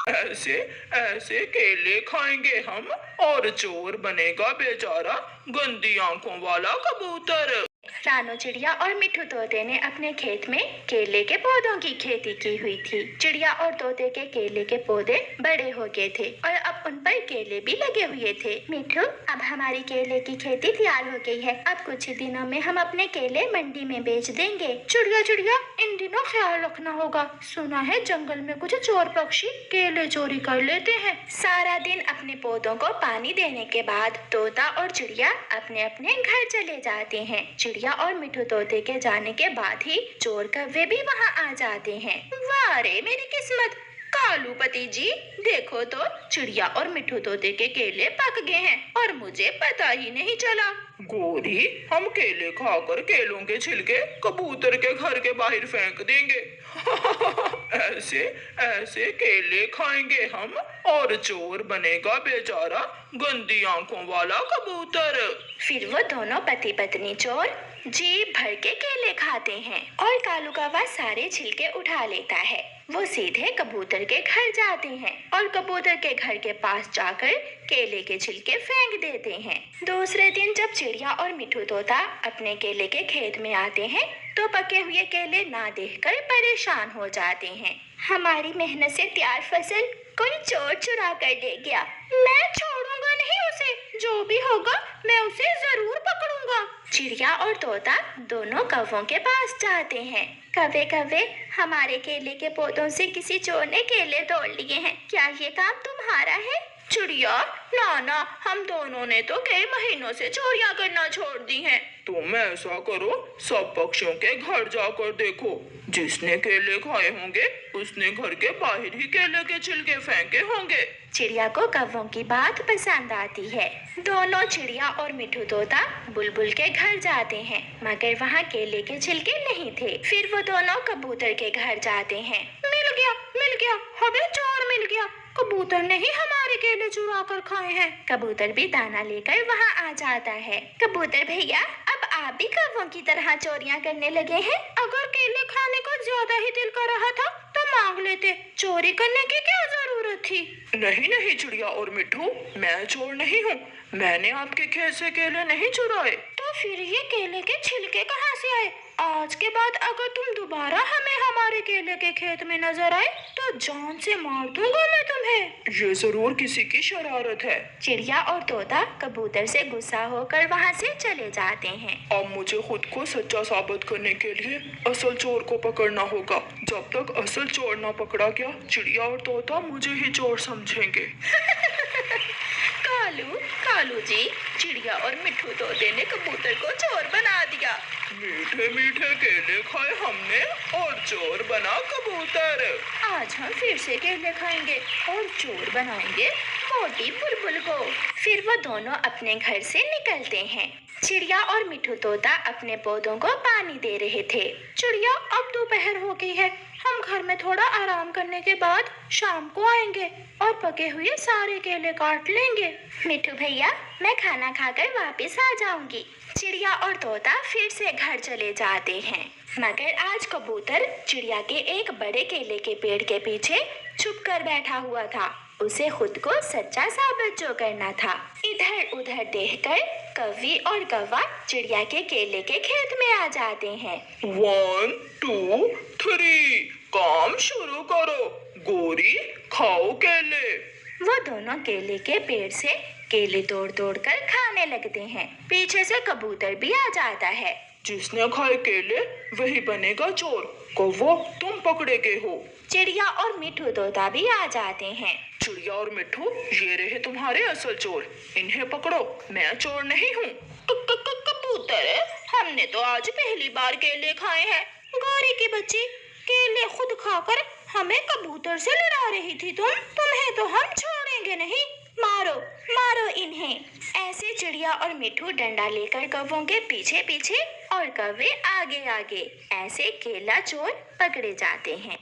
ऐसे ऐसे केले खाएंगे हम और चोर बनेगा बेचारा गंदी आंखों वाला कबूतर। रानू चिड़िया और मिट्ठू तोते ने अपने खेत में केले के पौधों की खेती की हुई थी। चिड़िया और तोते के केले के पौधे बड़े हो गए थे और अब उन पर केले भी लगे हुए थे। मिट्ठू, अब हमारी केले की खेती तैयार हो गई है। अब कुछ ही दिनों में हम अपने केले मंडी में बेच देंगे। चिड़िया चिड़िया, इन दिनों ख्याल रखना होगा। सुना है जंगल में कुछ चोर पक्षी केले चोरी कर लेते हैं। सारा दिन अपने पौधों को पानी देने के बाद तोता और चिड़िया अपने अपने घर चले जाते हैं। चिड़िया और मिट्ठू तोते के जाने के बाद ही चोर कौवे भी वहाँ आ जाते हैं। वाह रे मेरी किस्मत! कालू पति जी, देखो तो चिड़िया और मिट्ठू तोते के केले पक गए हैं और मुझे पता ही नहीं चला। गोरी, हम केले खाकर केलों के छिलके कबूतर के घर के बाहर फेंक देंगे। ऐसे ऐसे केले खाएंगे हम और चोर बनेगा बेचारा गंदी आंखों वाला कबूतर। फिर वो दोनों पति पत्नी चोर जी भर के केले खाते हैं और कालू कौवा सारे छिलके उठा लेता है। वो सीधे कबूतर के घर जाते हैं और कबूतर के घर के पास जाकर केले के छिलके फेंक देते हैं। दूसरे दिन जब चिड़िया और मिट्ठू तोता अपने केले के खेत में आते हैं तो पके हुए केले ना देखकर परेशान हो जाते हैं। हमारी मेहनत से तैयार फसल कोई चोर चुरा कर ले गया। मैं छोड़ूंगा नहीं उसे, जो भी होगा मैं उसे जरूर पकड़ूंगा। चिड़िया और तोता दोनों कौवों के पास जाते हैं। कौवे कौवे, हमारे केले के पौधों से किसी चोर ने केले तोड़ लिए हैं। क्या ये काम तुम्हारा है? चिड़िया, ना ना, हम दोनों ने तो कई महीनों से चोरियां करना छोड़ दी हैं। तुम ऐसा करो, सब पक्षियों के घर जाकर देखो। जिसने केले खाए होंगे उसने घर के बाहर ही केले के छिलके फेंके होंगे। चिड़िया को कौवों की बात पसंद आती है। दोनों चिड़िया और मिट्ठू तोता बुलबुल के घर जाते हैं, मगर वहाँ केले के छिलके नहीं थे। फिर वो दोनों कबूतर के घर जाते हैं। मिल गया, हमें चोर मिल गया। कबूतर ने ही हमारे केले चुरा कर खाए हैं। कबूतर भी दाना लेकर वहाँ आ जाता है। कबूतर भैया, अब आप भी कौवों की तरह चोरियां करने लगे हैं? अगर केले खाने को ज्यादा ही दिल कर रहा था तो मांग लेते, चोरी करने की क्या जरूरत थी? नहीं नहीं चिड़िया और मिट्ठू, मैं चोर नहीं हूँ। मैंने आपके खेत से केले नहीं चुराए। तो फिर ये केले के छिलके कहाँ से आए? आज के बाद अगर तुम दोबारा हमें हमारे केले के खेत में नजर आए तो जान से मार दूंगा मैं तुम्हें। ये जरूर किसी की शरारत है। चिड़िया और तोता कबूतर से गुस्सा होकर वहाँ से चले जाते हैं। अब मुझे खुद को सच्चा साबित करने के लिए असल चोर को पकड़ना होगा। जब तक असल चोर ना पकड़ा गया, चिड़िया और तोता मुझे ही चोर समझेंगे। कालू जी, चिड़िया और मिट्ठू तोते ने कबूतर को चोर बना दिया। मीठे मीठे केले खाए हमने और चोर बना कबूतर। आज हम फिर से केले खाएंगे और चोर बनाएंगे मोटी बुलबुल को। फिर वो दोनों अपने घर से निकलते हैं। चिड़िया और मिट्ठू तोता अपने पौधों को पानी दे रहे थे। चिड़िया, अब दोपहर हो गई है, हम घर में थोड़ा आराम करने के बाद शाम को आएंगे और पके हुए सारे केले काट लेंगे। मिट्ठू भैया, मैं खाना खाकर वापस आ जाऊंगी। चिड़िया और तोता फिर से घर चले जाते हैं, मगर आज कबूतर चिड़िया के एक बड़े केले के पेड़ के पीछे छुप कर बैठा हुआ था। उसे खुद को सच्चा साबित जो करना था। इधर उधर देखकर कौवी और कौवा चिड़िया के केले के खेत में आ जाते हैं। 1 2 3 काम शुरू करो। गोरी, खाओ केले। वो दोनों केले के पेड़ से केले तोड़ तोड़ कर खाने लगते हैं। पीछे से कबूतर भी आ जाता है। जिसने खाए केले वही बनेगा चोर। कौवा, तुम पकड़े गए हो। चिड़िया और मिट्ठू तोता भी आ जाते हैं। चिड़िया और मिट्ठू, ये रहे तुम्हारे असल चोर, इन्हें पकड़ो, मैं चोर नहीं हूँ। कबूतर, हमने तो आज पहली बार केले खाए हैं। गौरी की बच्ची, केले खुद खाकर हमें कबूतर से लड़ा रही थी तुम। तुम्हें तो हम छोड़ेंगे नहीं। मारो मारो इन्हें। ऐसे चिड़िया और मिट्ठू डंडा लेकर कौवों के पीछे पीछे और कौवे आगे आगे, ऐसे केला चोर पकड़े जाते हैं।